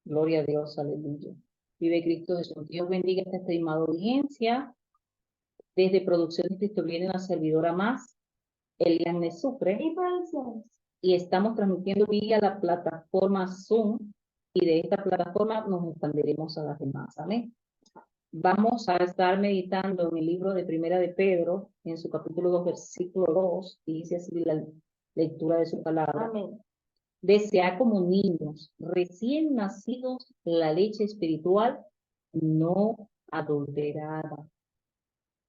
Gloria a Dios, aleluya. Vive Cristo Jesús. Dios bendiga esta estimada audiencia. Desde Producciones Cristo viene la servidora más, Eliane Sucre. Y estamos transmitiendo vía la plataforma Zoom. Y de esta plataforma nos expandiremos a las demás. Amén. Vamos a estar meditando en el libro de Primera de Pedro, en su capítulo 2, versículo 2, y dice así la lectura de su palabra. Amén. Desead como niños recién nacidos la leche espiritual no adulterada,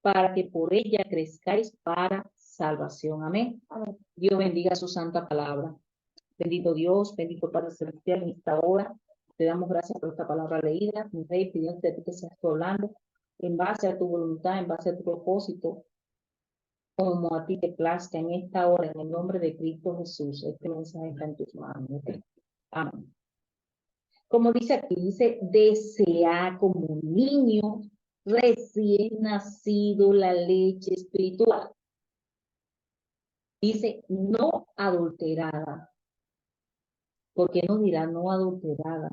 para que por ella crezcáis para salvación. Amén. Amén. Dios bendiga su santa palabra. Bendito Dios, bendito Padre Celestial, en esta hora te damos gracias por esta palabra leída. Mi Rey, pidiéndote a ti que seas tú hablando en base a tu voluntad, en base a tu propósito, como a ti te plazca en esta hora, en el nombre de Cristo Jesús. Este mensaje está en tus manos. Amén. Como dice aquí, dice, desea como niño recién nacido la leche espiritual. Dice, no adulterada. ¿Por qué no dirá no adulterada?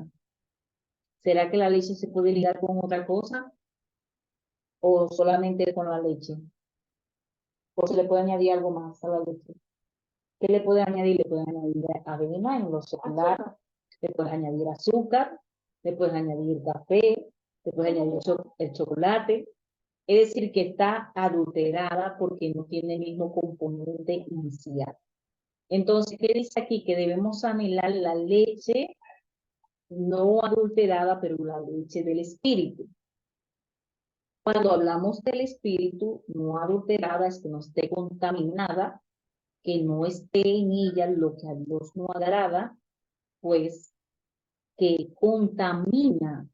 ¿Será que la leche se puede ligar con otra cosa? ¿O solamente con la leche? ¿O se le puede añadir algo más a la leche? ¿Qué le puede añadir? Le pueden añadir avena en lo secular, le puedes añadir azúcar, le puedes añadir café, le puedes añadir el chocolate. Es decir, que está adulterada porque no tiene el mismo componente inicial. Entonces, ¿qué dice aquí? Que debemos anhelar la leche no adulterada, pero la leche del espíritu. Cuando hablamos del espíritu no adulterada, es que no esté contaminada, que no esté en ella lo que a Dios no agrada, pues que contamina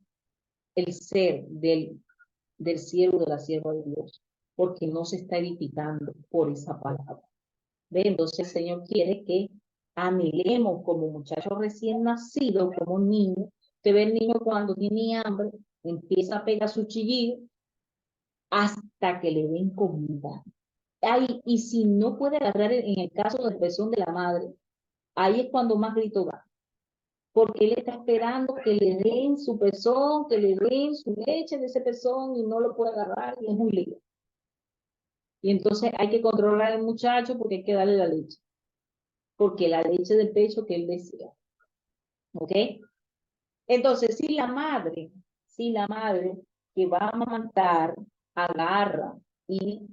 el ser del siervo, de la sierva de Dios, porque no se está edificando por esa palabra. ¿Ve? Entonces el Señor quiere que anhelemos como muchachos recién nacidos, como niños. Usted ve el niño cuando tiene hambre, empieza a pegar su chillido hasta que le den comida. Ay, y si no puede agarrar en el caso de expresión de la madre, ahí es cuando más grito da. Porque él está esperando que le den su pezón, que le den su leche de ese pezón y no lo puede agarrar y es un lío. Y entonces hay que controlar al muchacho porque hay que darle la leche. Porque la leche del pecho que él desea. ¿Ok? Entonces, si la madre que va a amamantar agarra y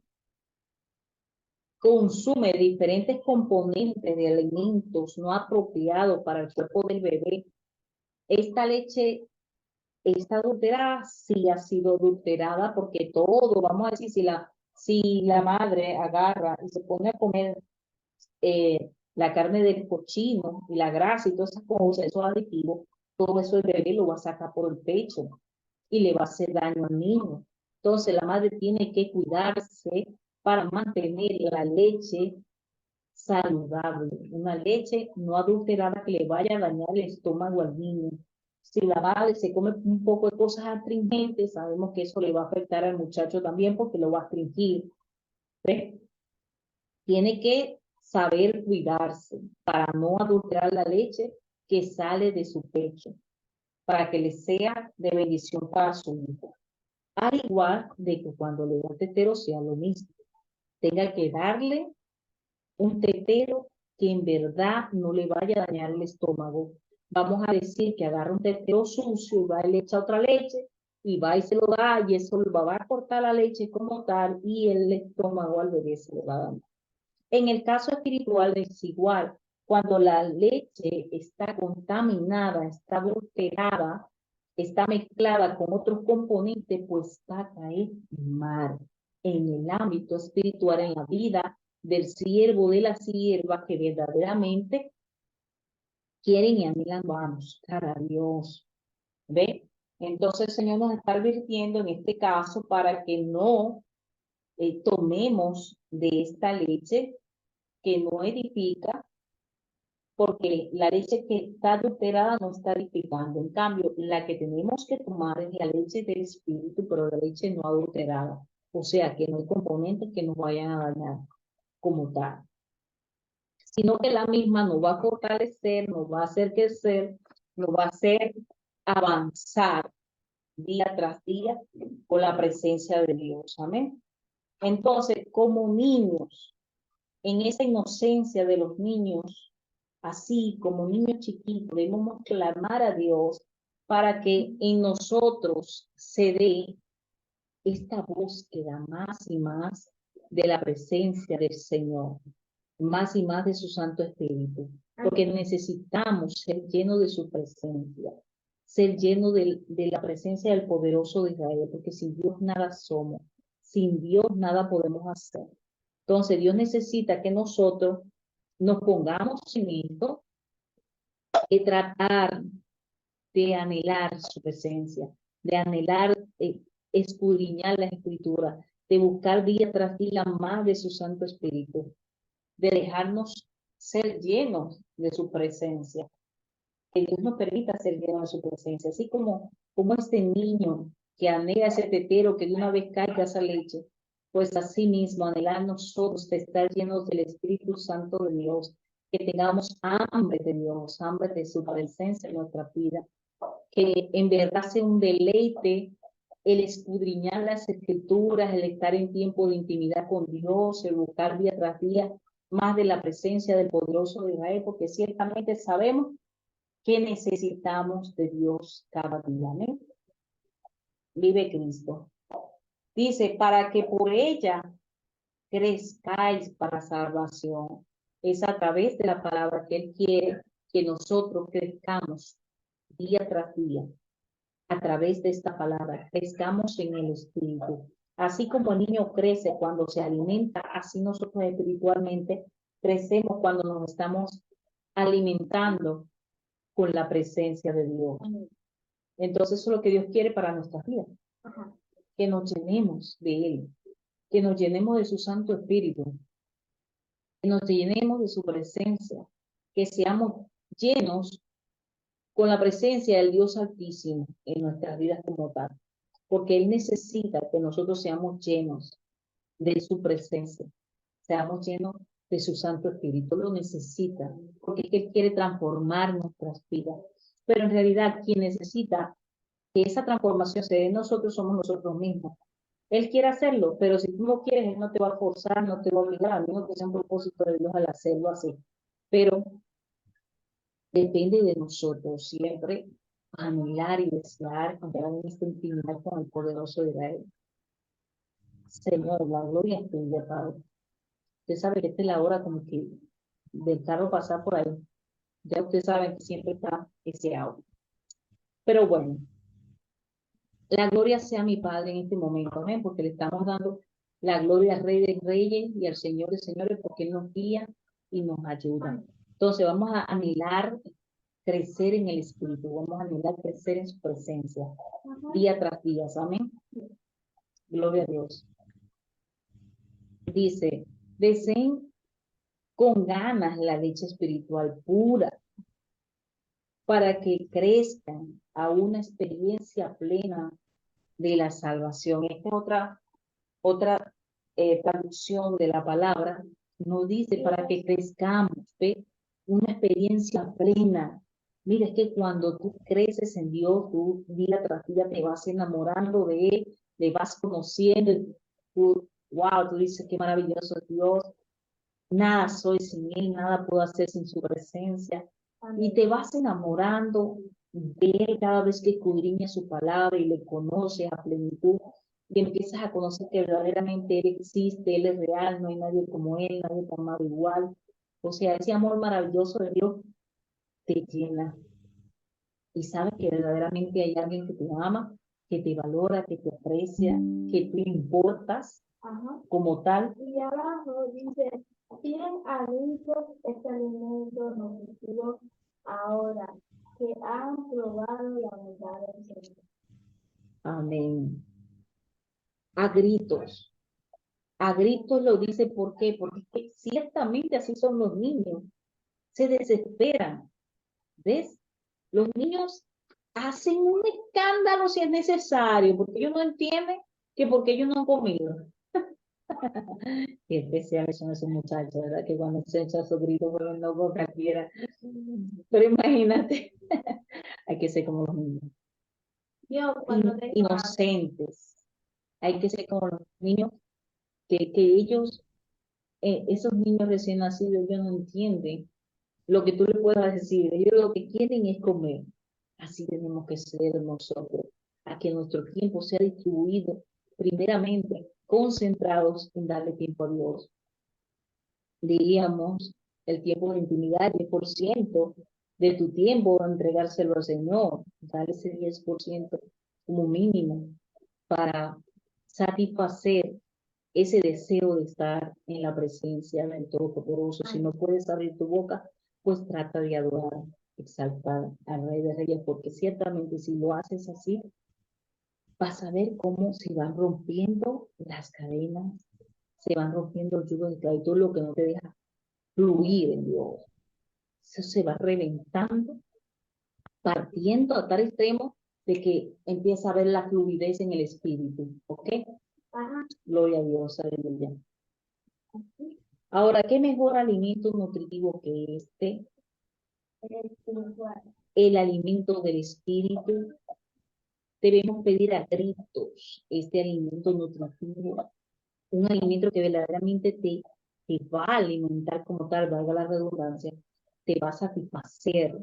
consume diferentes componentes de alimentos no apropiados para el cuerpo del bebé, esta leche está adulterada, sí ha sido adulterada, porque todo, vamos a decir, si la madre agarra y se pone a comer la carne del cochino y la grasa y todas esas cosas, esos aditivos, todo eso el bebé lo va a sacar por el pecho y le va a hacer daño al niño. Entonces la madre tiene que cuidarse para mantener la leche saludable, una leche no adulterada que le vaya a dañar el estómago al niño. Si la madre se come un poco de cosas astringentes, sabemos que eso le va a afectar al muchacho también porque lo va a astringir. ¿Ves? Tiene que saber cuidarse para no adulterar la leche que sale de su pecho, para que le sea de bendición para su hijo. Al igual de que cuando le da tetero sea lo mismo. Tenga que darle un tetero que en verdad no le vaya a dañar el estómago. Vamos a decir que agarra un tetero sucio y va y le echa otra leche y va y se lo da y eso va a cortar la leche como tal y el estómago al bebé se le va a dañar. En el caso espiritual es igual. Cuando la leche está contaminada, está adulterada, está mezclada con otros componentes, pues va a caer mal en el ámbito espiritual, en la vida del siervo, de la sierva que verdaderamente quieren y anhelan a buscar a Dios. ¿Ve? Entonces el Señor nos está advirtiendo en este caso para que no tomemos de esta leche que no edifica, porque la leche que está adulterada no está edificando. En cambio, la que tenemos que tomar es la leche del espíritu, pero la leche no adulterada. O sea, que no hay componentes que nos vayan a dañar como tal, sino que la misma nos va a fortalecer, nos va a hacer crecer, nos va a hacer avanzar día tras día con la presencia de Dios. Amén. Entonces, como niños, en esa inocencia de los niños, así como niños chiquitos, debemos clamar a Dios para que en nosotros se dé esta búsqueda más y más de la presencia del Señor, más y más de su Santo Espíritu, porque necesitamos ser llenos de su presencia, ser llenos de la presencia del poderoso de Israel, porque sin Dios nada somos, sin Dios nada podemos hacer. Entonces Dios necesita que nosotros nos pongamos en esto y tratar de anhelar su presencia, de anhelar escudriñar las escrituras, de buscar día tras día más de su Santo Espíritu, de dejarnos ser llenos de su presencia, que Dios nos permita ser llenos de su presencia, así como este niño que anhela ese tetero que de una vez caiga esa leche, pues así mismo anhelar nosotros de estar llenos del Espíritu Santo de Dios, que tengamos hambre de Dios, hambre de su presencia en nuestra vida, que en verdad sea un deleite el escudriñar las escrituras, el estar en tiempo de intimidad con Dios, el buscar día tras día más de la presencia del poderoso de Israel, porque ciertamente sabemos que necesitamos de Dios cada día. ¿Amén? Vive Cristo. Dice, para que por ella crezcáis para salvación. Es a través de la palabra que Él quiere que nosotros crezcamos día tras día. A través de esta palabra, crezcamos en el Espíritu. Así como el niño crece cuando se alimenta, así nosotros espiritualmente crecemos cuando nos estamos alimentando con la presencia de Dios. Entonces eso es lo que Dios quiere para nuestras vidas. Que nos llenemos de Él, que nos llenemos de su Santo Espíritu, que nos llenemos de su presencia, que seamos llenos con la presencia del Dios Altísimo en nuestras vidas como tal, porque Él necesita que nosotros seamos llenos de su presencia, seamos llenos de su Santo Espíritu, lo necesita, porque es que Él quiere transformar nuestras vidas, pero en realidad quien necesita que esa transformación se dé en nosotros somos nosotros mismos. Él quiere hacerlo, pero si tú no quieres, Él no te va a forzar, no te va a obligar, a menos que sea un propósito de Dios al hacerlo así. Pero depende de nosotros siempre anhelar y desear entrar en esta intimidad con el poderoso de Israel. Señor, la gloria es tuya, Padre. Usted sabe que esta es la hora como que del carro pasar por ahí. Ya usted sabe que siempre está ese auto. Pero bueno, la gloria sea mi Padre en este momento, amén, porque le estamos dando la gloria al Rey de Reyes y al Señor de Señores, porque Él nos guía y nos ayuda. Entonces vamos a anhelar crecer en el Espíritu, vamos a anhelar crecer en su presencia, día tras día, amén. Gloria a Dios. Dice, deseen con ganas la leche espiritual pura, para que crezcan a una experiencia plena de la salvación. Esta es otra traducción de la palabra, nos dice para que crezcamos, ¿ve? Una experiencia plena. Mira, es que cuando tú creces en Dios, tú día tras día te vas enamorando de Él, le vas conociendo, tú, wow, tú dices qué maravilloso es Dios, nada soy sin Él, nada puedo hacer sin su presencia. Y te vas enamorando de Él cada vez que escudriña su palabra y le conoces a plenitud. Y empiezas a conocer que verdaderamente Él existe, Él es real, no hay nadie como Él, nadie tan amado igual. O sea, ese amor maravilloso de Dios te llena. Y sabes que verdaderamente hay alguien que te ama, que te valora, que te aprecia, que tú importas como tal. Y abajo dice, tienen adictos este alimento nutritivo ahora que han probado la bondad del Señor. Amén. A gritos. A gritos lo dice, ¿por qué? Porque ciertamente así son los niños. Se desesperan. ¿Ves? Los niños hacen un escándalo si es necesario, porque ellos no entienden que porque ellos no han comido. Qué especiales son esos muchachos, ¿verdad? Que cuando se echan esos gritos vuelven locos cualquiera. Pero imagínate, hay que ser como los niños. Yo cuando tengo hambre, Inocentes. Hay que ser como los niños que ellos, esos niños recién nacidos, ellos no entienden lo que tú le puedas decir. Ellos lo que quieren es comer. Así tenemos que ser nosotros, a que nuestro tiempo sea distribuido primeramente, concentrados en darle tiempo a Dios. Diríamos, el tiempo de intimidad, 10% de tu tiempo, entregárselo al Señor, darle ese 10% como mínimo para satisfacer ese deseo de estar en la presencia del Todopoderoso. Si no puedes abrir tu boca, pues trata de adorar, exaltar al Rey de Reyes, porque ciertamente si lo haces así, vas a ver cómo se van rompiendo las cadenas, se van rompiendo el yugo de esclavitud, lo que no te deja fluir en Dios. Eso se va reventando, partiendo a tal extremo de que empieza a ver la fluidez en el espíritu. ¿Ok? ajá, Gloria a Dios, aleluya. Ahora, ¿qué mejor alimento nutritivo que este? espiritual. El alimento del espíritu. Debemos pedir a gritos este alimento nutritivo, un alimento que verdaderamente te va a alimentar como tal, valga la redundancia, te va a satisfacer,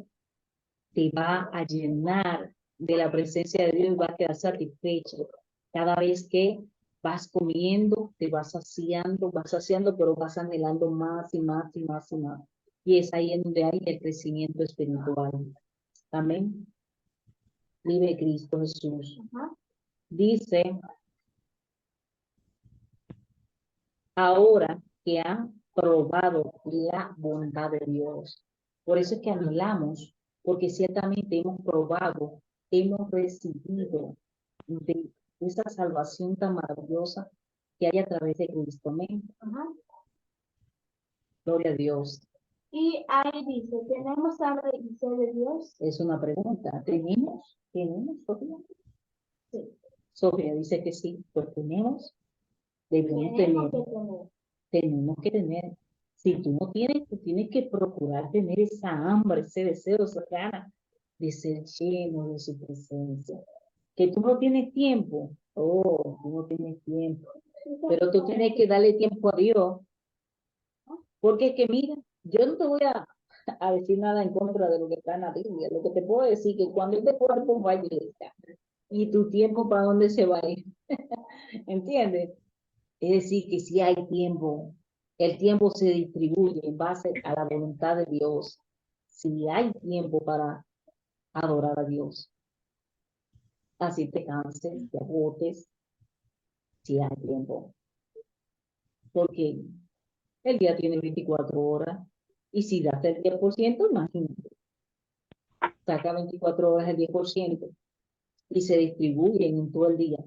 te va a llenar de la presencia de Dios y va a quedar satisfecho. Cada vez que vas comiendo, te vas saciando, pero vas anhelando más y más y más y más. Y es ahí en donde hay el crecimiento espiritual. Amén. Vive Cristo Jesús. Ajá. Dice, ahora que han probado la bondad de Dios. Por eso es que anhelamos, porque ciertamente hemos probado, hemos recibido de esa salvación tan maravillosa que hay a través de Cristo. Amén. Ajá. Gloria a Dios. Y ahí dice, ¿tenemos hambre y sed de Dios? Es una pregunta. ¿Tenemos? ¿Tenemos, Sofía? Sí. Sofía dice que sí. Pues tenemos. Debemos Tenemos tener. que tener. Tenemos que tener. Si tú no tienes, tú tienes que procurar tener esa hambre, ese deseo, esa gana de ser lleno de su presencia. Que tú no tienes tiempo. Oh, tú no tienes tiempo. Pero tú tienes que darle tiempo a Dios. Porque es que mira, yo no te voy a decir nada en contra de lo que está en la Biblia. Lo que te puedo decir es que cuando este cuerpo va a iglesia, y tu tiempo para dónde se va a ir. ¿Entiendes? Es decir, que si hay tiempo, el tiempo se distribuye en base a la voluntad de Dios. Si hay tiempo para adorar a Dios, así te canses, te agotes, si hay tiempo. Porque el día tiene 24 horas y si das el 10%, imagínate, saca 24 horas el 10% y se distribuyen en todo el día.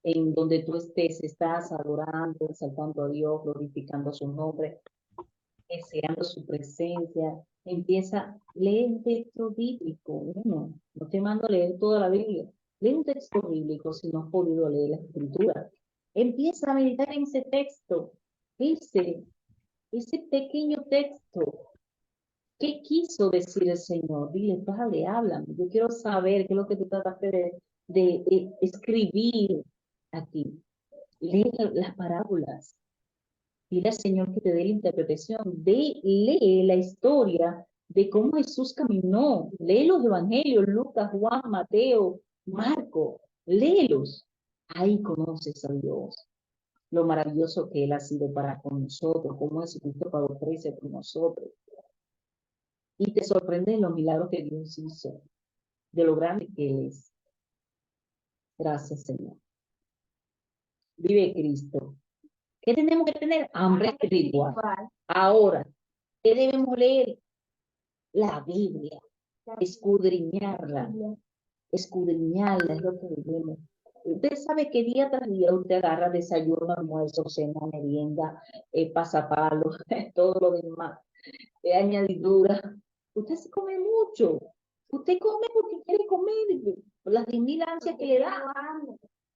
En donde tú estés, estás adorando, exaltando a Dios, glorificando su nombre, deseando su presencia. Empieza, lee un texto bíblico, no te mando a leer toda la Biblia, lee un texto bíblico si no has podido leer la escritura. Empieza a meditar en ese texto, ese pequeño texto. ¿Qué quiso decir el Señor? Dile, Padre, háblame. Yo quiero saber qué es lo que tú trataste de escribir aquí. Lee las parábolas. Dile al Señor que te dé la interpretación. Lee la historia de cómo Jesús caminó. Lee los evangelios, Lucas, Juan, Mateo, Marco. Léelos. Ahí conoces a Dios. Lo maravilloso que Él ha sido para con nosotros, cómo Jesucristo pagó precio por nosotros. Y te sorprende los milagros que Dios hizo, de lo grande que Él es. Gracias, Señor. Vive Cristo. ¿Qué tenemos que tener? Hambre espiritual. Ahora, ¿qué debemos leer? La Biblia. Escudriñarla. Escudriñarla es lo que debemos. Usted sabe que día tras día usted agarra desayuno, almuerzo, cena, merienda, pasapalo, todo lo demás, añadidura. Usted se come mucho. Usted come porque quiere comer, por las 10.000 ansias que le da.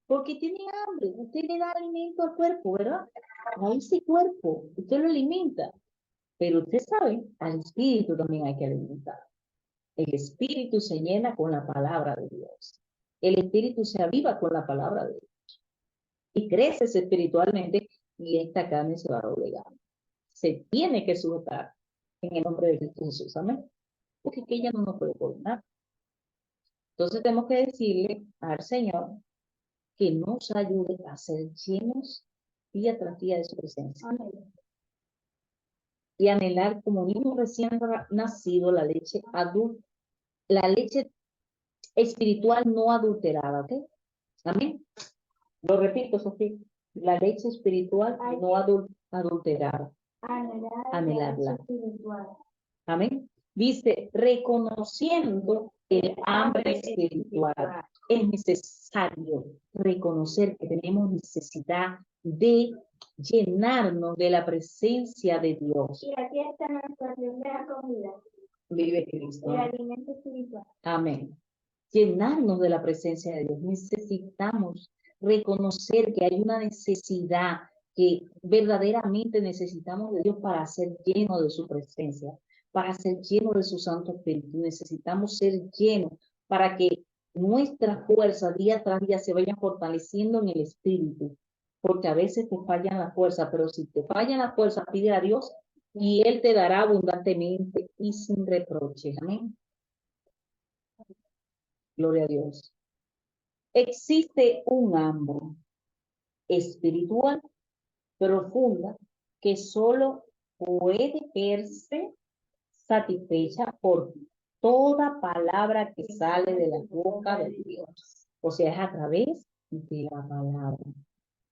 Porque tiene hambre. Usted le da alimento al cuerpo, ¿verdad? A ese cuerpo, usted lo alimenta. Pero usted sabe, al espíritu también hay que alimentar. El espíritu se llena con la palabra de Dios. El espíritu se aviva con la palabra de Dios. Y creces espiritualmente y esta carne se va doblegando. Se tiene que sujetar en el nombre de Cristo Jesús. Amén. Porque es que ella no nos puede gobernar. Entonces tenemos que decirle al Señor que nos ayude a ser llenos día tras día de su presencia. Amén. Y anhelar como niño recién nacido la leche adulta, la leche espiritual no adulterada, ¿ok? Amén. Lo repito, Sofía, la leche espiritual no adulterada. Anhelarla. Amén. Dice, reconociendo el hambre espiritual. Es necesario reconocer que tenemos necesidad de llenarnos de la presencia de Dios. Y aquí está nuestra primera comida, Vive Cristo. el alimento espiritual. Amén. Llenarnos de la presencia de Dios. Necesitamos reconocer que hay una necesidad, que verdaderamente necesitamos de Dios para ser llenos de su presencia, para ser llenos de su Santo Espíritu. Necesitamos ser llenos para que nuestra fuerza día tras día se vaya fortaleciendo en el Espíritu, porque a veces te fallan las fuerzas, pero si te fallan las fuerzas, pide a Dios y Él te dará abundantemente y sin reproche. Amén. Gloria a Dios. Existe un hambre espiritual profunda que solo puede verse satisfecha por toda palabra que sale de la boca de Dios. O sea, es a través de la palabra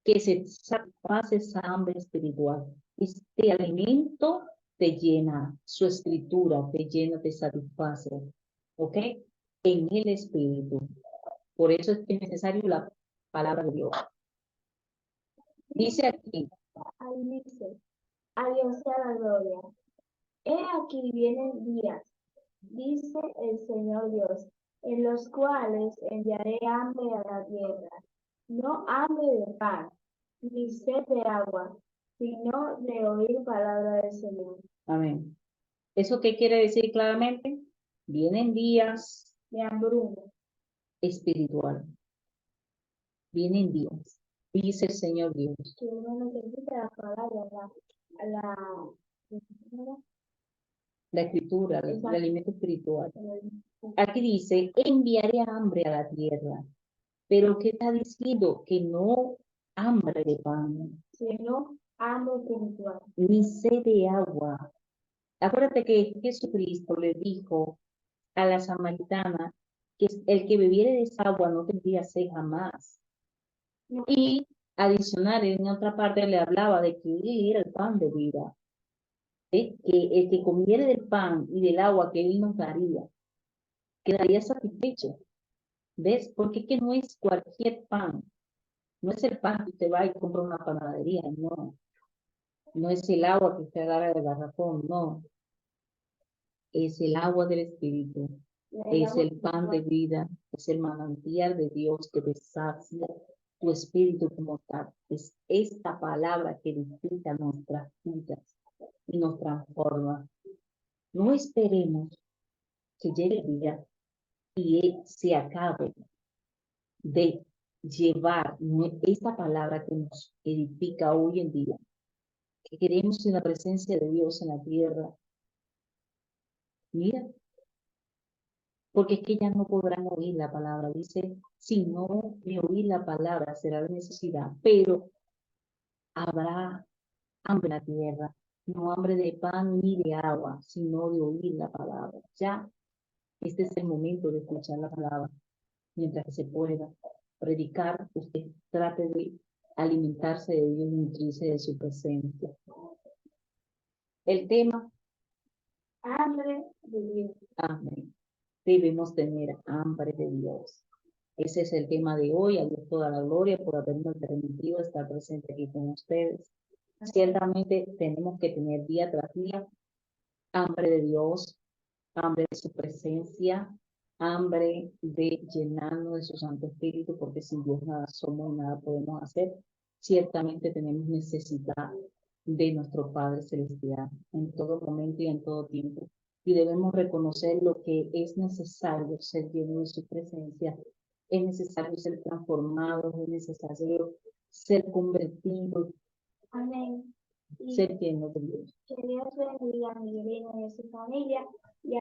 que se satisface esa hambre espiritual. Este alimento te llena, su escritura te llena, te satisface. ¿Ok? En el espíritu. Por eso es que es necesario la palabra de Dios. Dice aquí. Ahí dice, a Dios sea la gloria. He aquí vienen días, dice el Señor Dios, en los cuales enviaré hambre a la tierra, no hambre de pan, ni sed de agua, sino de oír palabra del Señor. Amén. ¿Eso qué quiere decir claramente? Vienen días de hambruna espiritual. Vienen días, dice el Señor Dios. Que uno necesita la palabra, La escritura, el alimento espiritual. Aquí dice, enviaré hambre a la tierra. Pero ¿qué está diciendo? Que no hambre de pan. Sino hambre espiritual. Ni sed de agua. Acuérdate que Jesucristo le dijo a la samaritana que el que bebiere de esa agua no tendría sed jamás. No. Y adicional, en otra parte le hablaba de que él era el pan de vida. Que el que comiere del pan y del agua que él nos daría, quedaría satisfecho. ¿Ves? Porque es que no es cualquier pan. No es el pan que usted va y compra en una panadería, no. No es el agua que usted agarra del garrafón, no. Es el agua del Espíritu. Es el pan de vida, es el manantial de Dios que te sacia tu espíritu como tal. Es esta palabra que edifica nuestras vidas y nos transforma. No esperemos que llegue el día y se acabe de llevar esta palabra que nos edifica hoy en día, que queremos en la presencia de Dios en la tierra. Mira, porque es que ya no podrán oír la palabra. Dice, si no me oír la palabra será de necesidad, pero habrá hambre en la tierra, no hambre de pan ni de agua, sino de oír la palabra. Ya, este es el momento de escuchar la palabra. Mientras que se pueda predicar, usted trate de alimentarse de Dios y nutrirse de su presencia. El tema. Hambre de Dios. Amén. Debemos tener hambre de Dios. Ese es el tema de hoy. A Dios toda la gloria por habernos permitido estar presente aquí con ustedes. Ciertamente tenemos que tener día tras día hambre de Dios, hambre de su presencia, hambre de llenarnos de su Santo Espíritu, porque sin Dios nada somos y nada podemos hacer. Ciertamente tenemos necesidad de nuestro Padre Celestial en todo momento y en todo tiempo. y debemos reconocer lo que es necesario ser lleno de su presencia. Es necesario ser transformado, es necesario ser convertido, Amén. Y ser lleno de Dios. que Dios bendiga a Miguelina y a su familia y a